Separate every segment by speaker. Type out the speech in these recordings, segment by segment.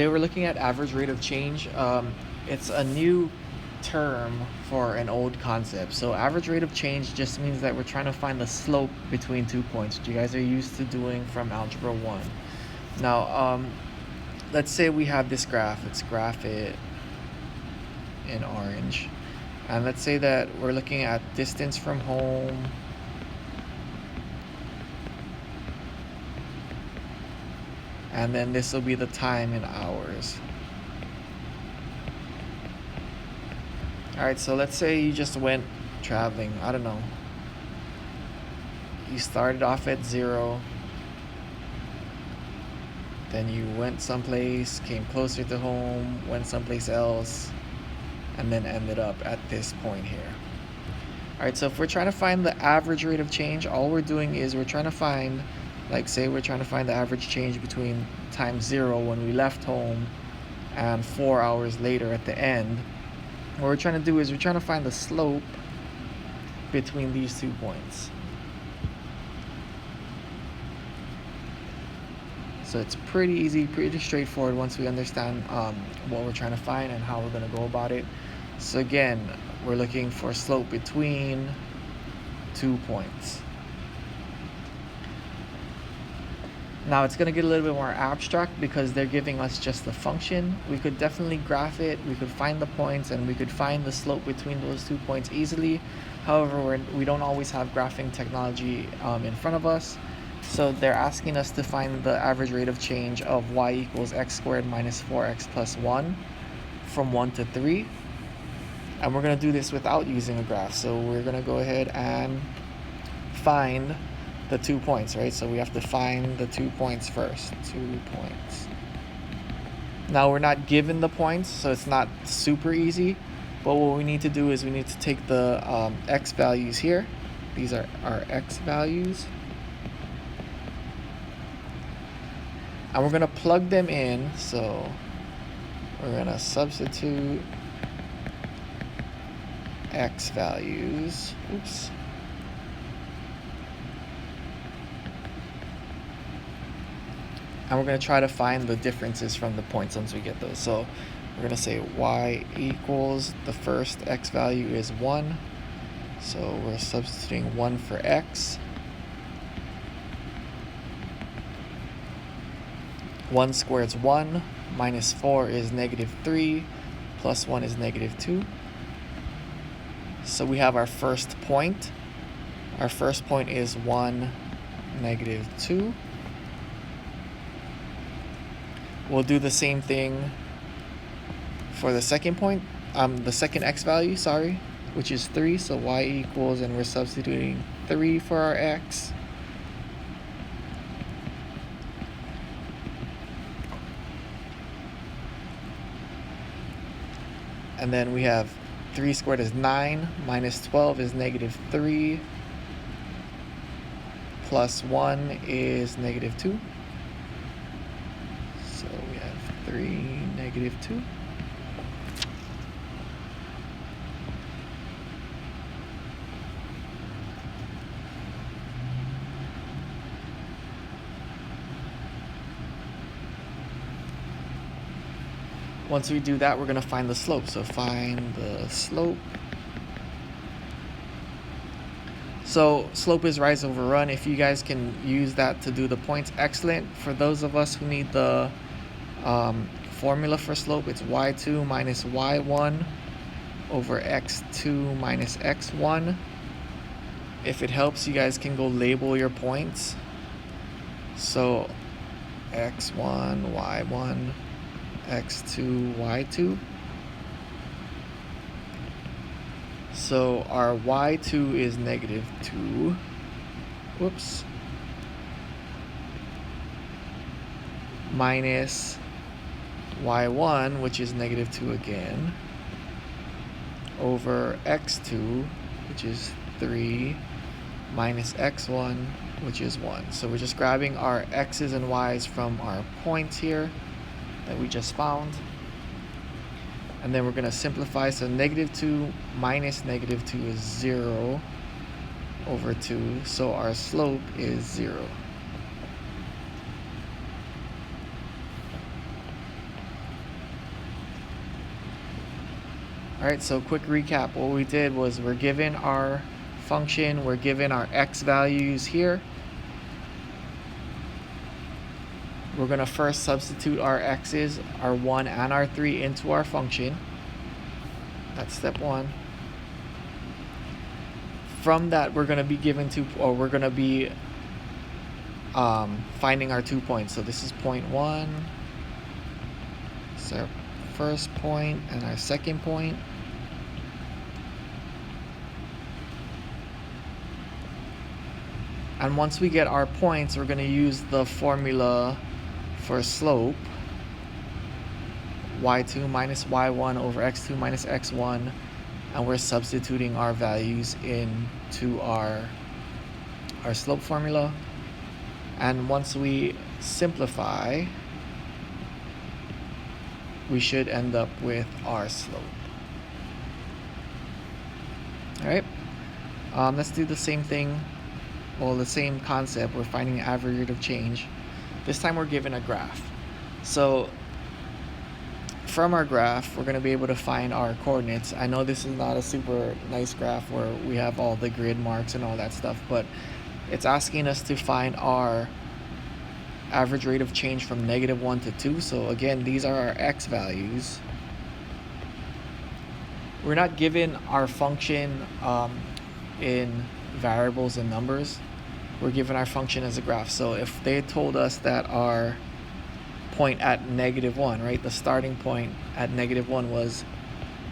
Speaker 1: Today we're looking at average rate of change. It's a new term for an old concept. So average rate of change just means that we're trying to find the slope between 2 points, which you guys are used to doing from Algebra 1. Now, let's say we have this graph. Let's graph it in orange. And let's say that we're looking at distance from home, and then this will be the time in hours. Alright, so let's say you just went traveling, I don't know. You started off at 0, then you went someplace, came closer to home, went someplace else, and then ended up at this point here. Alright, so if we're trying to find the average rate of change, all we're doing is we're trying to find, like say we're trying to find the average change between time 0 when we left home and 4 hours later at the end. What we're trying to do is we're trying to find the slope between these 2 points. So it's pretty easy, pretty straightforward once we understand what we're trying to find and how we're going to go about it. So again, we're looking for slope between 2 points. Now it's going to get a little bit more abstract because they're giving us just the function. We could definitely graph it, we could find the points, and we could find the slope between those 2 points easily. However, we don't always have graphing technology in front of us. So they're asking us to find the average rate of change of y equals x squared minus 4x plus 1 from 1 to 3. And we're going to do this without using a graph. So we're going to go ahead and find the 2 points, right? So we have to find the 2 points first. 2 points. Now we're not given the points, so it's not super easy. But what we need to do is we need to take the x values here. These are our x values. And we're going to plug them in. So we're going to substitute x values. Oops. And we're going to try to find the differences from the points once we get those. So we're going to say y equals, the first x value is 1. So we're substituting 1 for x. 1 squared is 1, minus 4 is negative 3, plus 1 is negative 2. So we have our first point. Our first point is 1, negative 2. We'll do the same thing for the second point, the second x value, sorry, which is 3. So y equals, and we're substituting 3 for our x. And then we have 3 squared is 9, minus 12 is negative 3, plus 1 is negative 2. So we have 3, negative 2. Once we do that, we're going to find the slope. So find the slope. So slope is rise over run. If you guys can use that to do the points, excellent. For those of us who need the formula for slope, it's y2 minus y1 over x2 minus x1. If it helps, you guys can go label your points. So x1, y1, x2, y2. So our y2 is negative 2. Whoops. Minus y1, which is negative 2 again, over x2, which is 3, minus x1, which is 1. So we're just grabbing our x's and y's from our points here that we just found. And then we're going to simplify. So negative 2 minus negative 2 is 0 over 2. So our slope is 0. Alright, so quick recap. What we did was we're given our function, we're given our x values here. We're going to first substitute our x's, our 1 and our 3 into our function. That's step 1. From that, we're going to be we're going to be finding our 2 points. So this is point 1. It's our first point and our second point. And once we get our points, we're going to use the formula for slope, y2 minus y1 over x2 minus x1, and we're substituting our values into our slope formula. And once we simplify, we should end up with our slope. Alright, let's do the same thing. Well, the same concept. We're finding the average rate of change. This time we're given a graph. So from our graph, we're going to be able to find our coordinates. I know this is not a super nice graph where we have all the grid marks and all that stuff, but it's asking us to find our average rate of change from -1 to 2. So again, these are our x values. We're not given our function in variables and numbers. We're given our function as a graph. So if they told us that our point at -1, right, the starting point at -1 was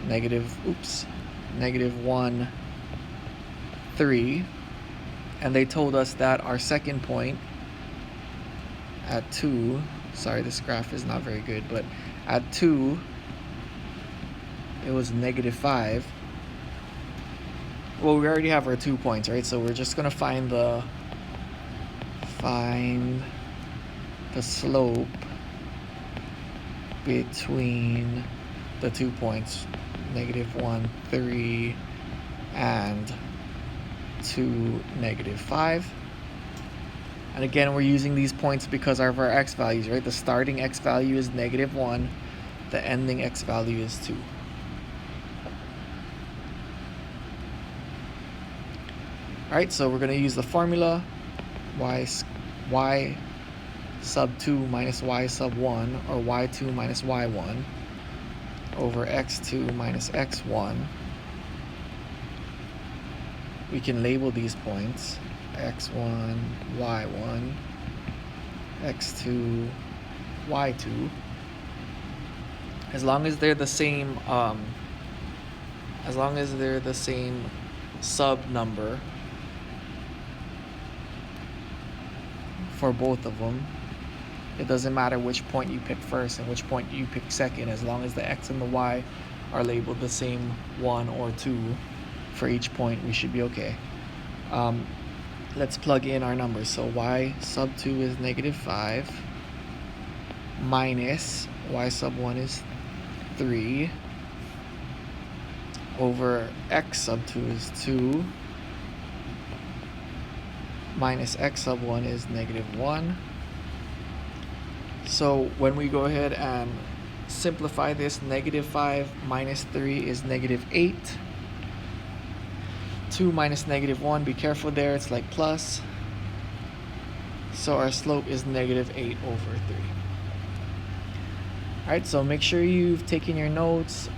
Speaker 1: -1, 3, and they told us that our second point at 2, sorry, this graph is not very good, but at 2 it was -5. Well, we already have our 2 points, right? So we're just gonna find the slope between the 2 points, -1, 3, and 2, -5. And again, we're using these points because of our x values, right? The starting x value is -1, the ending x value is 2. Alright, so we're going to use the formula y sub 2 minus y sub 1, or y2 minus y1 over x2 minus x1. We can label these points x1, y1, x2, y2. As long as they're the same sub number for both of them. It doesn't matter which point you pick first and which point you pick second, as long as the x and the y are labeled the same 1 or 2 for each point, we should be okay. Let's plug in our numbers. So y sub 2 is -5 minus y sub 1 is 3 over x sub 2 is 2 minus x sub 1 is -1. So when we go ahead and simplify this, -5 minus 3 is -8. 2 minus -1, be careful there, it's like plus. So our slope is -8 over 3. Alright, so make sure you've taken your notes.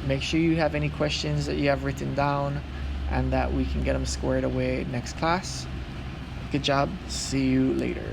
Speaker 1: Make sure you have any questions that you have written down and that we can get them squared away next class. Good job. See you later.